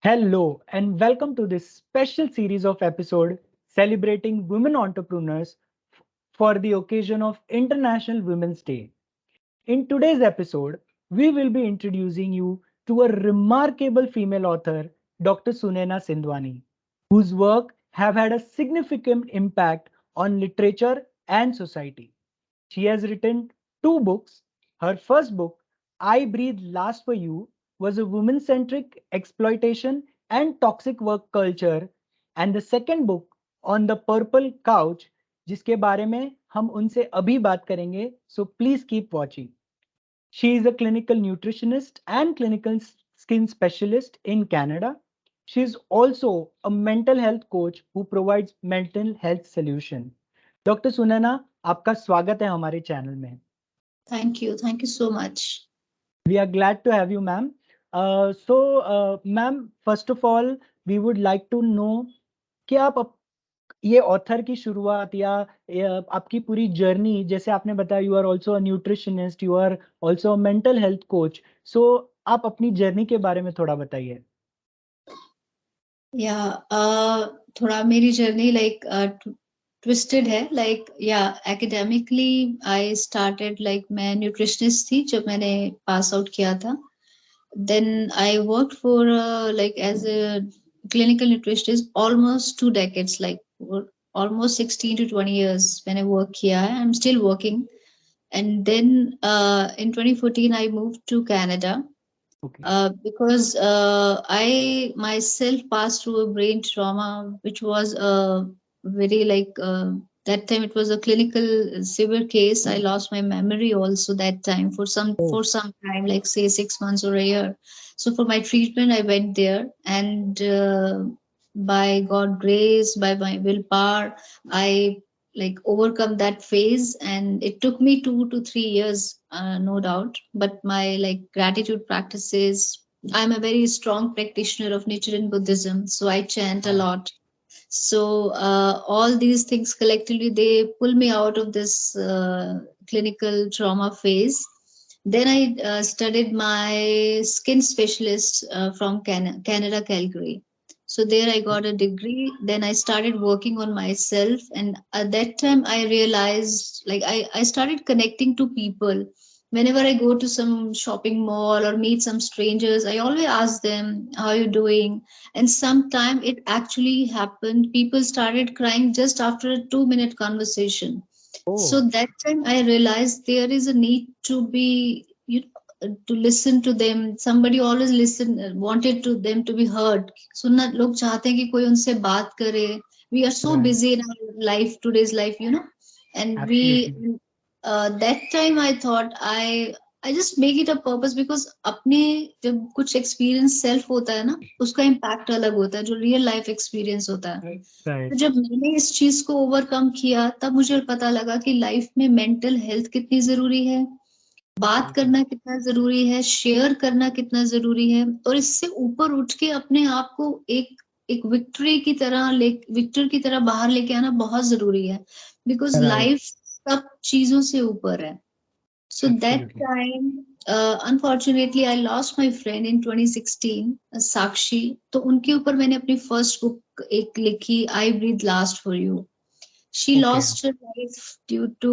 Hello, and welcome to this special series of episode celebrating women entrepreneurs for the occasion of International Women's Day. In today's episode, we will be introducing you to a remarkable female author, Dr. Sunaina Sindhwani, whose work have had a significant impact on literature and society. She has written two books. Her first book, I Breathe Last for You, was a woman centric exploitation and toxic work culture. And the second book, On the Purple Couch, जिसके बारे में हम उनसे अभी बात करेंगे. So please keep watching. She is a clinical nutritionist and clinical skin specialist in Canada. She is also a mental health coach who provides mental health solution. Doctor Sunaina, आपका स्वागत है हमारे चैनल में. Thank you. Thank you so much. We are glad to have you, ma'am. Ma'am, first of all, we would like to know कि ये author की शुरुआत या आपकी पूरी जर्नी, जैसे आपने बताया you are also a nutritionist, you are also a mental health coach, so आप अपनी जर्नी के बारे में थोड़ा बताइए. थोड़ा मेरी जर्नी ट्विस्टेड है. एकेडमिकली आई स्टार्टेड मैं न्यूट्रिशनिस्ट थी जब मैंने पास आउट किया था. Then I work for as a clinical nutritionist almost 2 decades, almost 16 to 20 years मैंने वर्क किया है. I am still working. And then in 2014 I moved to Canada. Okay. Because I myself passed through a brain trauma, which was very that time it was a clinical severe case. I lost my memory also that time for some time, like say 6 months or a year. So for my treatment, I went there, and by God grace, by my willpower, I overcome that phase, and it took me 2 to 3 years, no doubt. But my gratitude practices, I'm a very strong practitioner of Nichiren Buddhism, so I chant a lot. So all these things collectively, they pull me out of this clinical trauma phase. Then I studied my skin specialist from Canada, Calgary. So there I got a degree. Then I started working on myself. And at that time I realized, I started connecting to people. Whenever I go to some shopping mall or meet some strangers, I always ask them, how are you doing? And sometime it actually happened. People started crying just after a 2 minute conversation. So that time I realized there is a need to be, to listen to them. Somebody always wanted to them to be heard. सुनना लोग चाहते हैं कि कोई उनसे बात करे. We are so busy in our life, today's life. And that time I thought I just make it a purpose, because अपने जब कुछ एक्सपीरियंस सेल्फ होता है ना, उसका इम्पैक्ट अलग होता है जो रियल लाइफ एक्सपीरियंस होता है. तो जब मैंने इस चीज को ओवरकम किया, तब मुझे पता लगा कि लाइफ में मेंटल हेल्थ कितनी जरूरी है, बात करना कितना जरूरी है, शेयर करना कितना जरूरी है, और इससे ऊपर उठ के अपने आप को एक विक्टर की तरह बाहर लेके आना बहुत जरूरी है. बिकॉज लाइफ सब चीजों से ऊपर है. So that time, unfortunately, I lost my friend in 2016, Sakshi. तो उनके ऊपर मैंने अपनी first book एक लिखी, I Breathe Last for You. She lost her life due to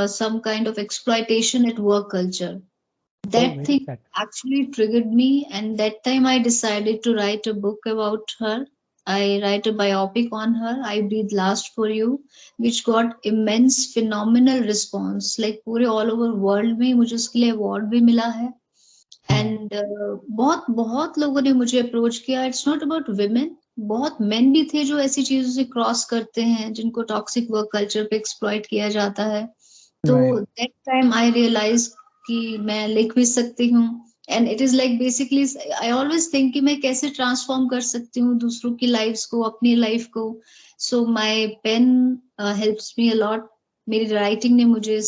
some kind of exploitation at work culture. That thing actually triggered me, and that time I decided to write a book about her. I write a biopic on her, I Breathe Last for You, which got immense phenomenal response. पूरे all over world में मुझे उसके लिए award भी मिला है. And बहुत बहुत लोगों ने मुझे अप्रोच किया. इट्स नॉट अबाउट women, बहुत मेन भी थे जो ऐसी चीजों से क्रॉस करते हैं, जिनको टॉक्सिक वर्क कल्चर पे एक्सप्लॉइट किया जाता है. तो दैट टाइम आई रियलाइज कि मैं लिख भी सकती हूँ. And it is basically I always think कि मैं कैसे ट्रांसफॉर्म कर सकती हूँ दूसरों की लाइफ्स को, अपनी लाइफ को. So my pen helps me a lot. मेरी राइटिंग ने मुझे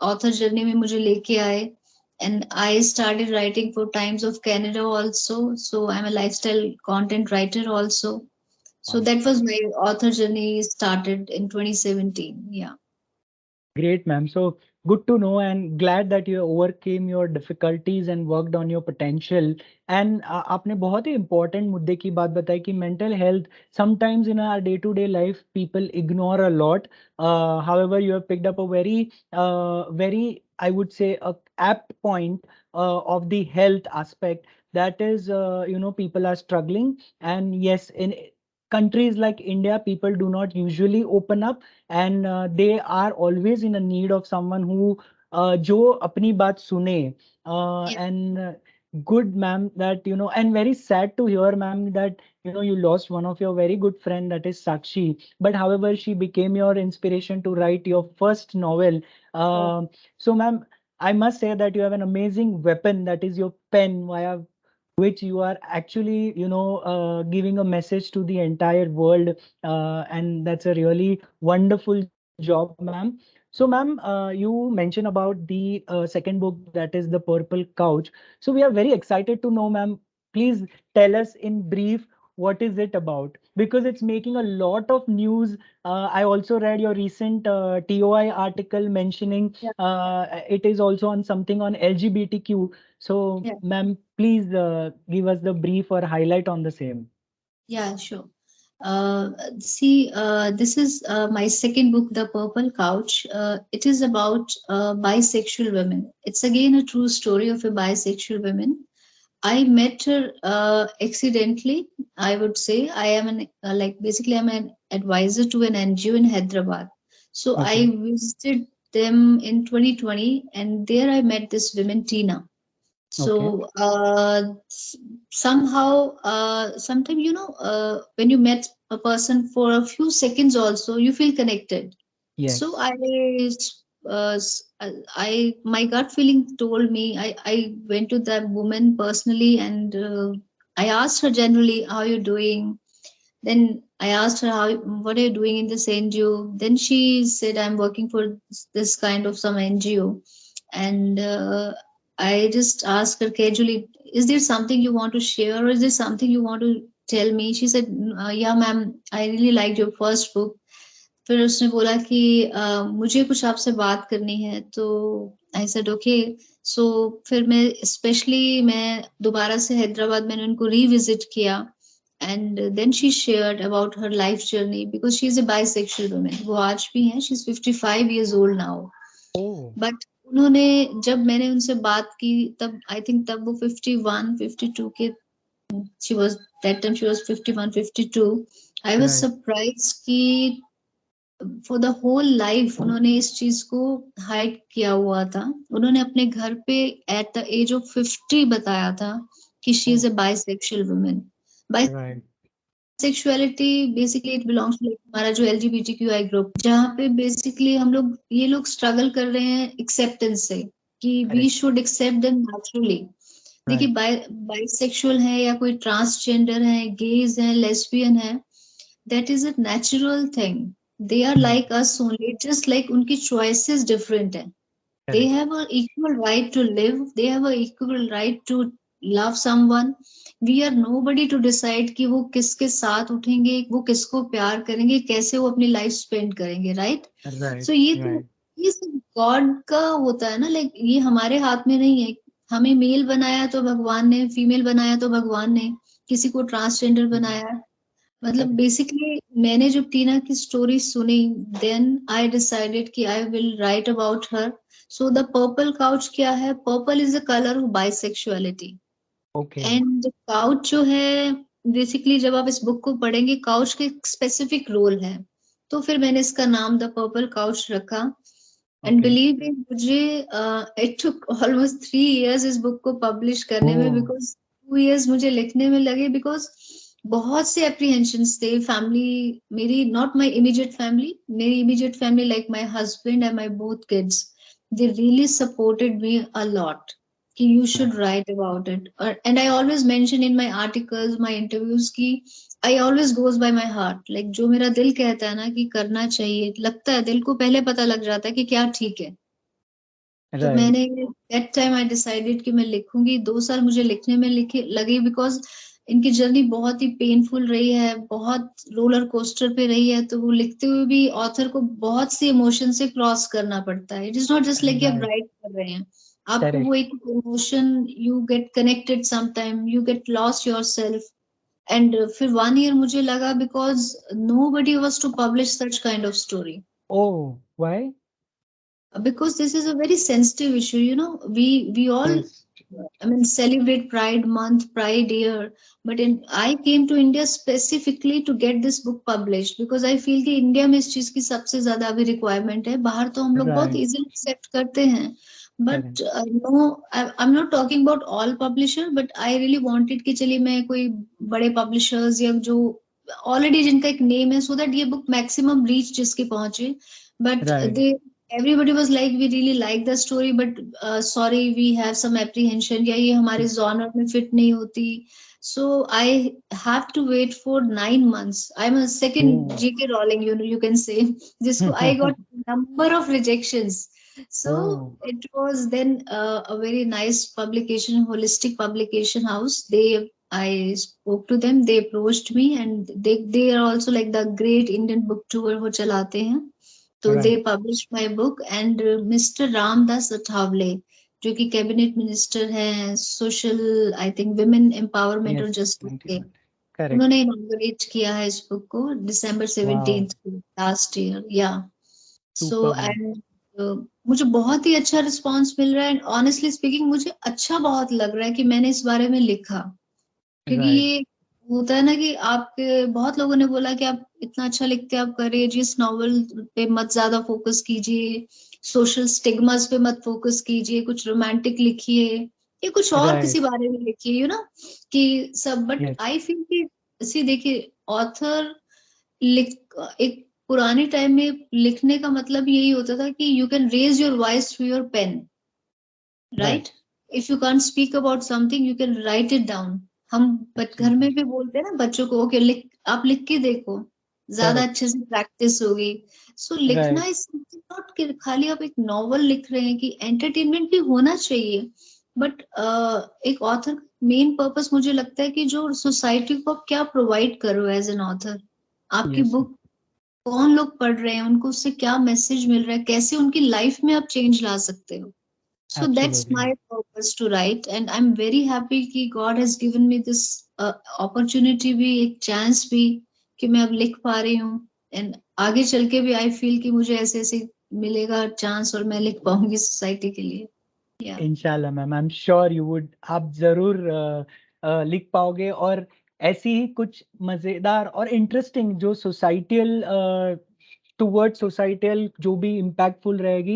ऑथर जर्नी में मुझे लेके आए. And I started writing for Times of Canada also. So I'm a lifestyle content writer also. So that was my author journey started in 2017. Yeah. Great, ma'am. So good to know and glad that you overcame your difficulties and worked on your potential. And आपने बहुत ही important मुद्दे की बात बताई कि mental health sometimes in our day-to-day life people ignore a lot. However, you have picked up a very I would say a apt point of the health aspect. That is, people are struggling, and yes, in countries like India, people do not usually open up and they are always in a need of someone who जो अपनी बात सुने and good ma'am that and very sad to hear ma'am that you lost one of your very good friend that is Sakshi, but however she became your inspiration to write your first novel. So ma'am, I must say that you have an amazing weapon, that is your pen, via which you are actually giving a message to the entire world, and that's a really wonderful job, ma'am. So ma'am, you mentioned about the second book, that is The Purple Couch. So we are very excited to know, ma'am, please tell us in brief what is it about, because it's making a lot of news. I also read your recent TOI article mentioning Yeah, it is also on something on LGBTQ. So, yeah, ma'am, please give us the brief or highlight on the same. yeah, sure. See, this is my second book, The Purple Couch. It is about bisexual women. It's again a true story of a bisexual woman. I met her accidentally. I would say I am an basically I'm an advisor to an NGO in Hyderabad. So I Okay. visited them in 2020, and there I met this woman Tina. Okay. So somehow, sometimes when you met a person for a few seconds, also you feel connected. So Yes. my gut feeling told me. I went to that woman personally, and I asked her generally, "How are you doing?" Then I asked her, "How what are you doing in this NGO?" Then she said, "I'm working for this kind of some NGO," and I just asked her casually, "Is there something you want to share, or is there something you want to tell me?" She said, "Yeah, ma'am, I really liked your first book." फिर उसने बोला कि मुझे कुछ आपसे बात करनी है, तो आई सेड ओके। सो फिर मैं दोबारा से हैदराबाद मैंने उनको रिविजिट किया, and then she shared about her life journey because she is a bisexual woman. वो आज भी हैं, she is 55 years old now. Oh, but उन्होंने जब मैंने उनसे बात की, तब आई थिंक तब वो 51 52 के, she was that time she was 51 52। I was right. Surprise कि फॉर द होल लाइफ उन्होंने इस चीज को हाइड किया हुआ था। उन्होंने अपने घर पे एट द एज ऑफ 50 बताया था कि she is Oh, a bisexual women. right. Bisexuality basically it belongs to हमारा जो LGBTQI ग्रुप, जहाँ पे बेसिकली ये लोग स्ट्रगल कर रहे हैं एक्सेप्टेंस से, कि we Correct. Should accept them naturally. देखिए, Right. बाइसेक्सुअल है या कोई ट्रांसजेंडर है, गेज है, लेस्बियन है, that is a natural thing. They are Hmm. like us only, just like उनकी choices different है। They Correct. have an equal right to live. They have an equal right to love someone. We are nobody to decide कि वो किसके साथ उठेंगे, वो किसको प्यार करेंगे, कैसे वो अपनी लाइफ स्पेंड करेंगे, राइट? Right. सो Right. ये सब गॉड का होता है ना, लाइक ये हमारे हाथ में नहीं है। हमें मेल बनाया तो भगवान ने, फीमेल बनाया तो भगवान ने, किसी को ट्रांसजेंडर Hmm. बनाया। मतलब Correct. बेसिकली मैंने जब टीना की स्टोरी सुनी, देन आई डिसाइडेड कि I will write about her. So the purple couch क्या है? Purple is the colour of bisexuality. Okay. And couch जो है, बेसिकली जब आप इस बुक को पढ़ेंगे, काउच के स्पेसिफिक रोल है। तो फिर मैंने इसका नाम द पर्पल काउच रखा। And Okay. बिलीव मी, मुझे इट टुक ऑलमोस्ट 3 years इस बुक को पब्लिश करने में, Oh, बिकॉज 2 years मुझे लिखने में लगे, बिकॉज बहुत से अप्रीहेंशंस थे। फैमिली मेरी, नॉट माई इमीडिएट फैमिली, मेरी immediate family like my husband and my both kids, they really supported me a lot कि you should right. write about it. And I always mention in my articles, my interviews कि I always goes by my heart. Like जो मेरा दिल कहता है ना कि करना चाहिए, लगता है दिल को पहले पता लग जाता है कि क्या ठीक है। तो Right. मैंने that time I decided कि मैं लिखूंगी। 2 साल मुझे लिखने में लिखे लगे, बिकॉज इनकी जर्नी बहुत ही पेनफुल रही है, बहुत रोलर कोस्टर पे रही है, तो वो लिखते हुए भी ऑथर को बहुत सी इमोशन से क्रॉस करना पड़ता है। It is not just like कि आप राइट, राइट कर रहे हैं, आपको वो करेक्ट। एक emotion, you get connected sometime, you get lost yourself. And फिर 1 ईयर मुझे लगा, because nobody was to publish such kind of story, Oh, why? because this is a very sensitive issue. We all, Yes, I mean, celebrate Pride Month, Pride Year, but I came to India specifically to get this book published because I feel कि India में इस चीज की सबसे ज्यादा अभी requirement है। बाहर तो हम लोग बहुत right, इजीली एक्सेप्ट करते हैं, correct. But no, I am not talking about all publisher, but I really wanted कि चलिए मैं कोई बड़े पब्लिशर्स या जो ऑलरेडी जिनका एक नेम है, सो दैट ये बुक मैक्सिमम रीच जिसकी पहुंचे। But Right. They, everybody was like we really like the story, but sorry, we have some apprehension, या ये हमारे genre में fit नहीं होती। So I have to wait for 9 months. I'm a second Oh. JK Rowling, you can say, जिसको I got number of rejections. So Oh, it was then a very nice publication, holistic publication house. I spoke to them, they approached me, and they are also like the great Indian book tour वो चलाते हैं। तो दे right. Publish my book, and mister Ramdas Athawale जो कि cabinet minister हैं, social, I think women empowerment और Yes, justice के, 91. Correct. उन्होंने इनॉग्रेट किया है इस बुक को दिसंबर Wow. 17th को, लास्ट ईयर, या। सो Superb, ma'am. एंड मुझे बहुत ही अच्छा रिस्पांस मिल रहा है, एंड ऑनेस्टली स्पीकिंग मुझे अच्छा बहुत लग रहा है कि मैंने इस बारे में लिखा। क्योंकि Right. ये होता है ना कि आपके बहुत लोगों ने बोला कि आप इतना अच्छा लिखते हैं, आप करिए जी, इस नॉवल पे मत ज्यादा फोकस कीजिए, सोशल स्टिग्मास पे मत फोकस कीजिए, कुछ रोमांटिक लिखिए या कुछ और Right. किसी बारे में लिखिए, कि सब। But Yes. आई फील कि सी देखिए, ऑथर लिख एक पुराने टाइम में लिखने का मतलब यही होता था कि you can raise your voice through your pen, Right. Right? If you can't speak about something, you can write it down. हम घर में Absolutely. भी बोलते हैं ना बच्चों को, ओके लिख, आप लिख के देखो, ज्यादा Correct. अच्छे से प्रैक्टिस होगी। सो लिखना Right. इज नॉट कि खाली आप एक नॉवल लिख रहे हैं, कि एंटरटेनमेंट भी होना चाहिए, बट एक ऑथर का मेन पर्पस मुझे लगता है कि जो सोसाइटी को आप क्या प्रोवाइड कर रहे हो एज एन ऑथर, आपकी Yes, बुक कौन लोग पढ़ रहे हैं, उनको उससे क्या मैसेज मिल रहा है, कैसे उनकी लाइफ में आप चेंज ला सकते हो। So that's absolutely, my ma'am. purpose to write, and I'm very happy कि God has given me this opportunity भी, एक chance भी, कि मैं अब लिख पा रही हूँ। And आगे चल के भी I feel कि मुझे ऐसे ऐसे मिलेगा चांस और मैं लिख पाऊंगी सोसाइटी के लिए। Yeah. इंशाल्लाह ma'am, I am sure you would, आप जरूर लिख पाओगे। और ऐसी ही कुछ मजेदार और इंटरेस्टिंग जो सोसाइटियल टुवर्ड सोसाइटियल जो भी इम्पैक्टफुल रहेगी,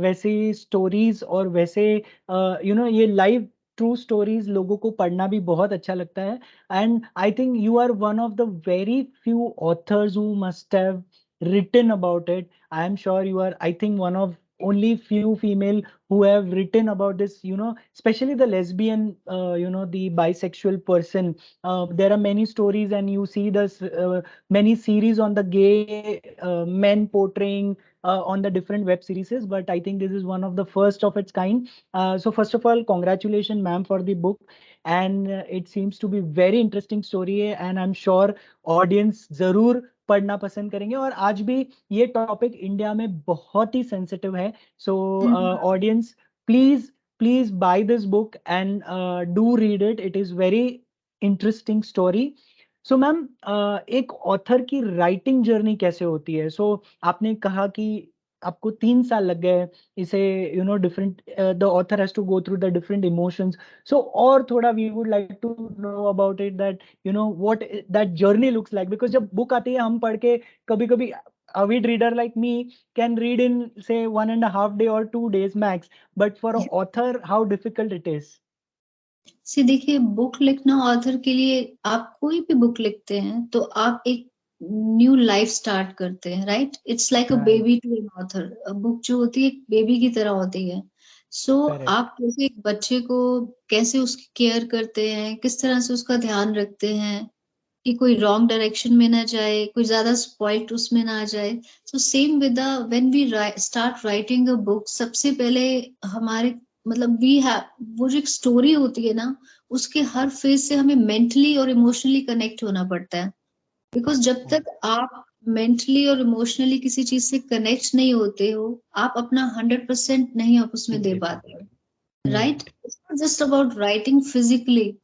वैसे स्टोरीज और वैसे ये लाइव ट्रू स्टोरीज लोगों को पढ़ना भी बहुत अच्छा लगता है। And I think you are one of the very few authors who must have written about it. I am sure you are, I think, one of only few female who have written about this, especially the lesbian, the bisexual person. There are many stories, and you see this many series on the gay men portraying on the different web series, but I think this is one of the first of its kind. So first of all, congratulations ma'am for the book, and it seems to be very interesting story है, and I'm sure audience जरूर पढ़ना पसंद करेंगे। और आज भी ये topic India में बहुत ही सेंसिटिव है। So Mhm. Audience, please please buy this book and do read it, it is very interesting story. So ma'am, एक ऑथर की राइटिंग जर्नी कैसे होती है? सो आपने कहा कि आपको 3 साल लग गए इसे, different, the author has to go through the different emotions. So और थोड़ा we would like to know about it, that what that journey looks like, because जब बुक आती है हम पढ़ के कभी कभी, avid reader like me can read in say 1.5 day or 2 days max, but for an author how difficult it is. से देखिए, बुक लिखना ऑथर के लिए, आप कोई भी बुक लिखते हैं तो आप एक न्यू लाइफ स्टार्ट करते हैं, right? It's like a Right. Baby to an author. Book जो होती है एक बेबी की तरह होती है। सो Correct. आप कैसे एक बच्चे को, कैसे उसकी केयर करते हैं, किस तरह से उसका ध्यान रखते हैं कि कोई रॉन्ग डायरेक्शन में ना जाए, कोई ज्यादा स्पॉइल्ड उसमें ना आ जाए। So same with the, when we start writing a book, सबसे पहले हमारे, मतलब वी हैव, वो जो एक स्टोरी होती है ना, उसके हर फेज से हमें मेंटली और इमोशनली कनेक्ट होना पड़ता है। बिकॉज जब तक आप मेंटली और इमोशनली किसी चीज से कनेक्ट नहीं होते हो, आप अपना 100% नहीं आप उसमें दे दे पाते पाते। हो। Right, right. It's not just about writing physically.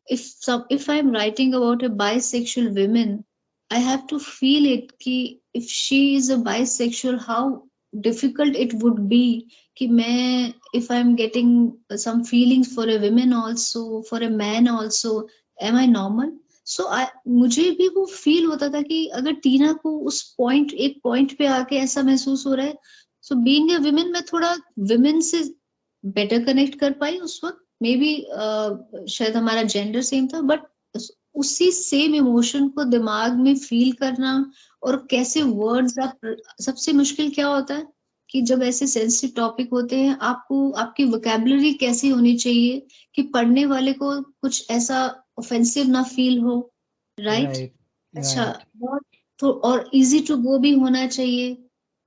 if I'm writing about a bisexual woman, I have to feel it कि if she is a bisexual, how difficult it would be कि मैं, if I'm getting some feelings for a woman also, for a man also, am I normal? So I, मुझे भी वो feel होता था कि अगर टीना को उस पॉइंट, एक पॉइंट पे आके ऐसा महसूस हो रहा है, सो बीइंग ए विमेन मैं थोड़ा विमेन से बेटर कनेक्ट कर पाई उस वक्त। मे बी शायद हमारा जेंडर सेम था, बट उसी सेम इमोशन को दिमाग में फील करना और कैसे वर्ड्स आप, सबसे मुश्किल क्या होता है कि जब ऐसे सेंसिटिव टॉपिक होते हैं, आपको आपकी वोकेबलरी कैसी होनी चाहिए कि पढ़ने वाले को कुछ ऐसा ऑफेंसिव ना फील हो। राइट। राइट। अच्छा, राइट। बहुत तो और इजी टू गो भी होना चाहिए।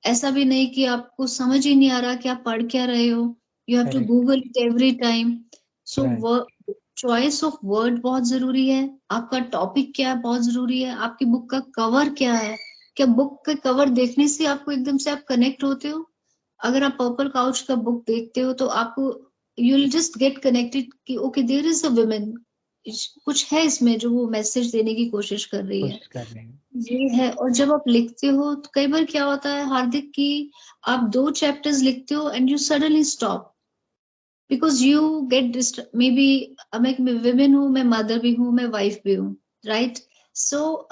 ऐसा भी नहीं कि आपको समझ ही नहीं आ रहा कि आप पढ़ क्या रहे हो, you have to correct. Google it every time. So right. Choice of word बहुत जरूरी है, आपका टॉपिक क्या है बहुत जरूरी है, आपकी बुक का कवर क्या है। क्या बुक का कवर देखने से आपको एकदम से आप कनेक्ट होते हो? अगर आप पर्पल काउच का बुक देखते हो तो आपको, you will just get connected कि okay there is a women, कुछ है इसमें जो वो मैसेज देने की कोशिश कर रही है। कोशिश कर रहे हैं। ये है। और जब आप लिखते हो तो कई बार क्या होता है हार्दिक कि आप 2 चैप्टर्स लिखते हो and you suddenly stop because you get distracted, maybe मैं विमेन हूँ, मैं मदर भी हूँ, मैं वाइफ भी हूँ। Right. So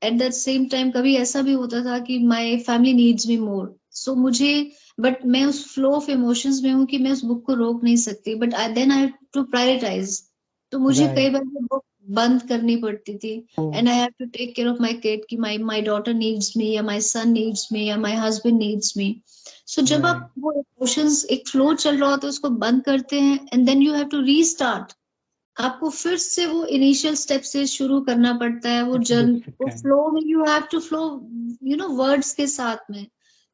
at the same time कभी ऐसा भी होता था कि माई फैमिली नीड्स मी मोर, सो मुझे, बट मैं उस फ्लो ऑफ इमोशंस में हूँ कि मैं उस बुक को रोक नहीं सकती, but then I have to prioritise. तो मुझे कई राइट। बार वो बुक बंद करनी पड़ती थी ओ। And I have to take care of my kid कि माई डॉटर नीड्स मी या माई सन नीड्स मी या माई हस्बैंड नीड्स मी। सो जब आप राइट। वो इमोशंस एक फ्लो चल रहा होता है उसको बंद करते हैं and then you have to restart, आपको फिर से वो इनिशियल स्टेप से शुरू करना पड़ता है, वो इट्स जर्न, वो डिफिकल्ट। फ्लो में you have to flow, you know, words के साथ में।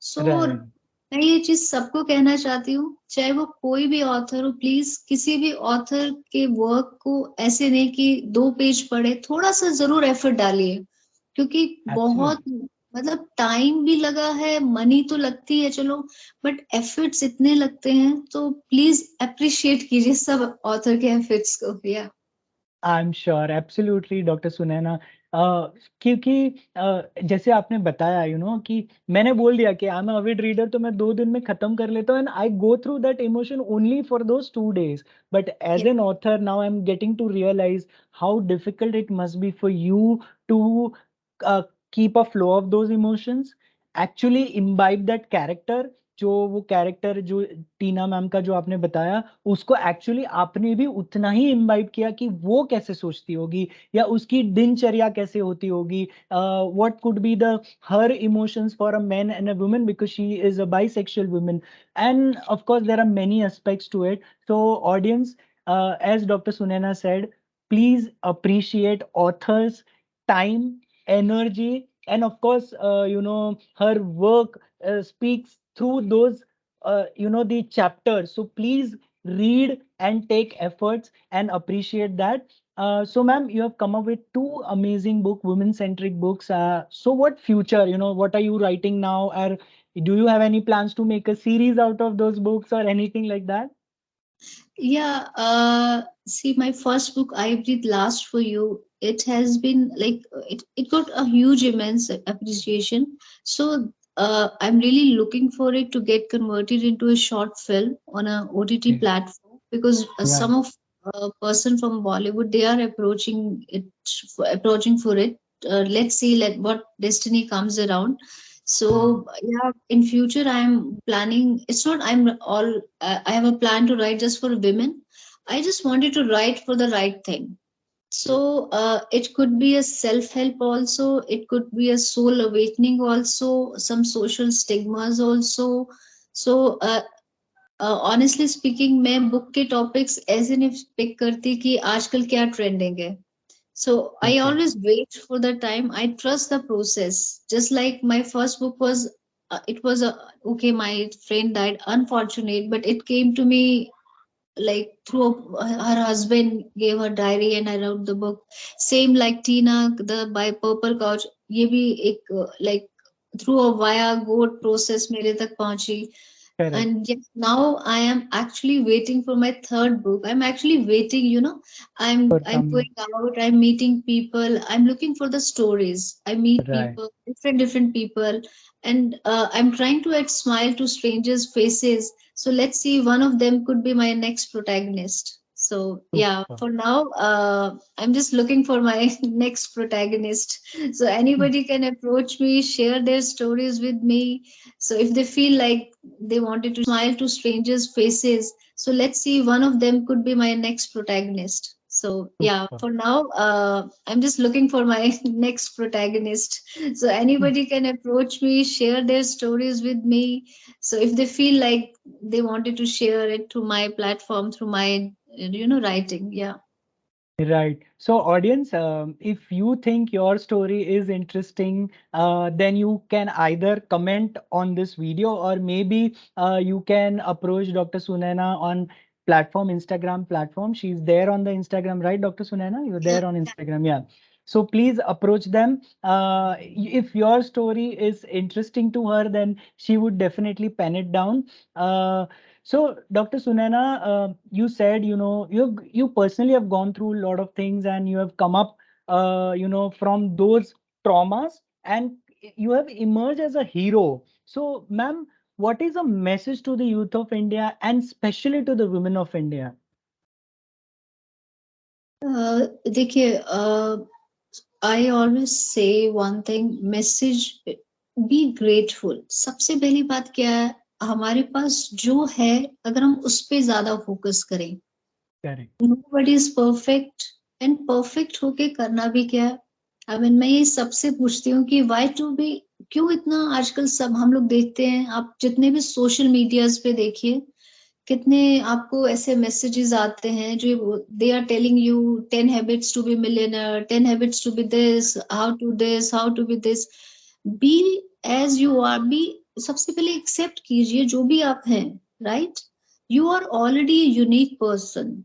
So right. मैं ये चीज सबको कहना चाहती हूँ, चाहे वो कोई भी ऑथर हो, प्लीज किसी भी ऑथर के वर्क को ऐसे नहीं कि 2 पेज पढ़े, थोड़ा सा जरूर एफर्ट डालिए, क्योंकि बहुत, एब्सोल्युटली। मतलब टाइम भी लगा है, मनी तो लगती है चलो, बट एफर्ट्स इतने लगते हैं, तो प्लीज अप्रिशिएट कीजिए सब ऑथर के एफर्ट्स को। या I am sure, absolutely doctor Sunaina. क्योंकि जैसे आपने बताया कि मैंने बोल दिया कि आई एम अविड रीडर, तो मैं 2 दिन में खत्म कर लेता हूँ, and I go through that emotion only for those 2 days। But as an author now I am getting to realise how difficult it must be for you to keep a flow of those emotions, actually imbibe that character। जो वो character जो टीना ma'am का जो आपने बताया, उसको actually आपने भी उतना ही इम्बाइब किया कि वो कैसे सोचती होगी, या उसकी दिनचर्या कैसे होती होगी, what could be the her emotions for a man and a woman, because she is a bisexual woman। And of course there are many aspects to it। So audience, as Dr. Sunaina said, please appreciate authors time, energy, and of course her work speaks through those the chapters. So please read and take efforts and appreciate that. So ma'am, you have come up with 2 amazing women centric books. So what future, what are you writing now, or do you have any plans to make a series out of those books or anything like that? yeah, see, my first book, I Breathe Last for You, it has been like, it got a huge, immense appreciation. So I'm really looking for it to get converted into a short film on a OTT Okay. platform, because Right. some of person from Bollywood, they are approaching for it. Let's see, let what destiny comes around. Right. So yeah, in future I'm planning. It's not I'm all. I have a plan to write just for women. I just wanted to write for the right thing. So it could be a self-help also. It could be a soul awakening also. Some social stigmas also. So honestly speaking, मैं book के topics ऐसे नहीं pick करती कि आजकल क्या trending है. So I Okay. always wait for the time. I trust the process. Just like my first book was, it was a, okay. My friend died, unfortunate, but it came to me like through her husband gave her diary and I wrote the book. Same like Tina, the by purple couch, ये भी एक like through a via goat process मेरे तक पहुंची. Correct. And yes, now I am actually waiting for my third book. I'm actually waiting, For I'm some. going out, I'm meeting people, I'm looking for the stories. I meet Right. people, different people, and I'm trying to add smile to strangers faces. So let's see, one of them could be my next protagonist. So yeah, Super. for now, I'm just looking for my next protagonist. So Mm. anybody can approach me, share their stories with me. So if they feel like they wanted to smile to strangers' faces, so let's see, one of them could be my next protagonist. So yeah, Super. for now, I'm just looking for my next protagonist. So Mm. anybody can approach me, share their stories with me. So if they feel like they wanted to share it through my platform, through my writing, yeah. Right. So, audience, if you think your story is interesting, then you can either comment on this video, or maybe you can approach Dr. Sunaina on platform, Instagram platform. She's there on the Instagram, right, Dr. Sunaina? You're Yeah. there on Instagram, yeah. So please approach them. If your story is interesting to her, then she would definitely pen it down. So, Dr. Sunaina, you said, you personally have gone through a lot of things, and you have come up, from those traumas, and you have emerged as a hero. So, ma'am, what is a message to the youth of India, and especially to the women of India? देखिए, I always say one thing, message, be grateful. सबसे पहली बात क्या है, हमारे पास जो है, अगर हम उस पे ज्यादा फोकस करें. Correct. Nobody is perfect, and perfect होके करना भी क्या है. आई मीन मैं ये सबसे पूछती हूँ कि वाई टू बी, क्यों इतना आजकल सब हम लोग देखते हैं, आप जितने भी सोशल मीडियाज पे देखिए, कितने आपको ऐसे मैसेजेस आते हैं जो they are telling you 10 habits to be millionaire, 10 habits to be this, how to be this. Be as you are, be. सबसे पहले एक्सेप्ट कीजिए जो भी आप हैं, right. You are already unique person.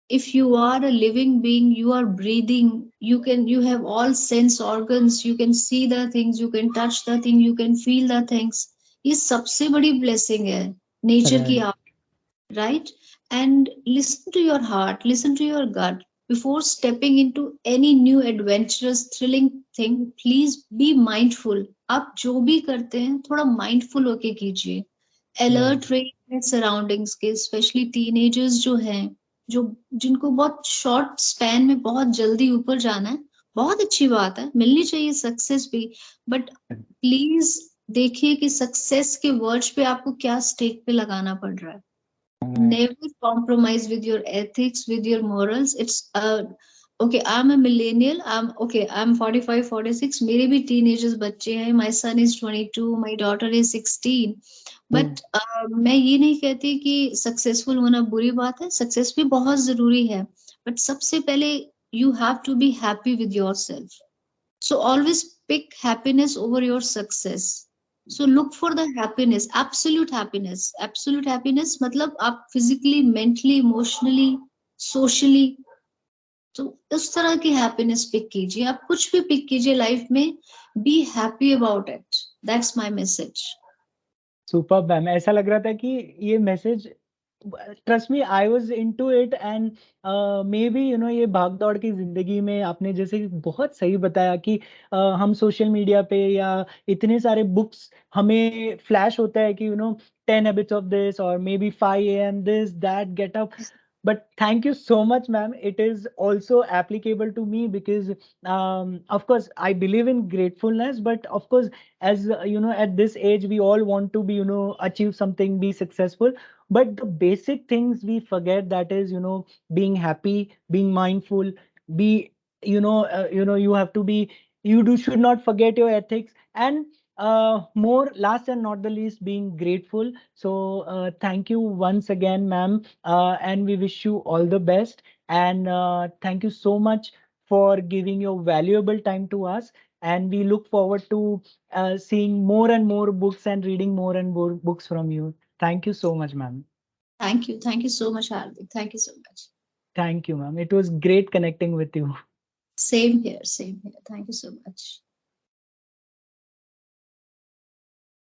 If you are a living being, you are breathing, you have all sense organs, you can see the things, you can touch the thing, you can feel the things. ये सबसे बड़ी blessing है nature की, Right. right? And listen to your heart, listen to your gut. Before stepping into any new adventurous, thrilling thing, please be mindful. आप जो भी करते हैं थोड़ा mindful होके कीजिए. Right. Alert रहिए अपने surroundings के, especially teenagers जो हैं, जो जिनको बहुत short span में बहुत जल्दी ऊपर जाना है. बहुत अच्छी बात है, मिलनी चाहिए सक्सेस भी, बट प्लीज देखिए कि सक्सेस के वर्ड्स पे आपको क्या स्टेक पे लगाना पड़ रहा है. Right. Never compromise with your ethics, with your morals. It's okay, I'm a millennial, I'm 45, 46. मेरे भी teenagers बच्चे हैं. My son is 22, my daughter is 16. True. But मैं ये नहीं कहती कि सक्सेसफुल होना बुरी बात है, सक्सेस भी बहुत जरूरी है, बट सबसे पहले you have to be happy with yourself. So always pick happiness over your success. So look for the happiness, absolute happiness. Absolute happiness मतलब आप physically, mentally, emotionally, socially, तो उस तरह की happiness pick कीजिए. आप कुछ भी pick कीजिए लाइफ में, be happy about it. That's my message. Super ma'am, ऐसा लग रहा था कि ये message, trust me, I was into it, and may be ये भाग दौड़ की जिंदगी में आपने जैसे कि बहुत सही बताया कि हम सोशल मीडिया पे या इतने सारे बुक्स हमें फ्लैश होता है कि 10 हैबिट्स ऑफ दिस, और may be 5 AM this that get up. But thank you so much, ma'am. It is also applicable to me because, of course, I believe in gratefulness. But of course, as at this age, we all want to be, achieve something, be successful. But the basic things we forget, that is, being happy, being mindful, be, you have to be, should not forget your ethics, and more last and not the least, being grateful. So thank you once again, ma'am, and we wish you all the best. And thank you so much for giving your valuable time to us. And we look forward to seeing more and more books and reading more and more books from you. Thank you so much, ma'am. Thank you so much, Hardik. Thank you so much. Thank you, ma'am. It was great connecting with you. Same here, same here. Thank you so much.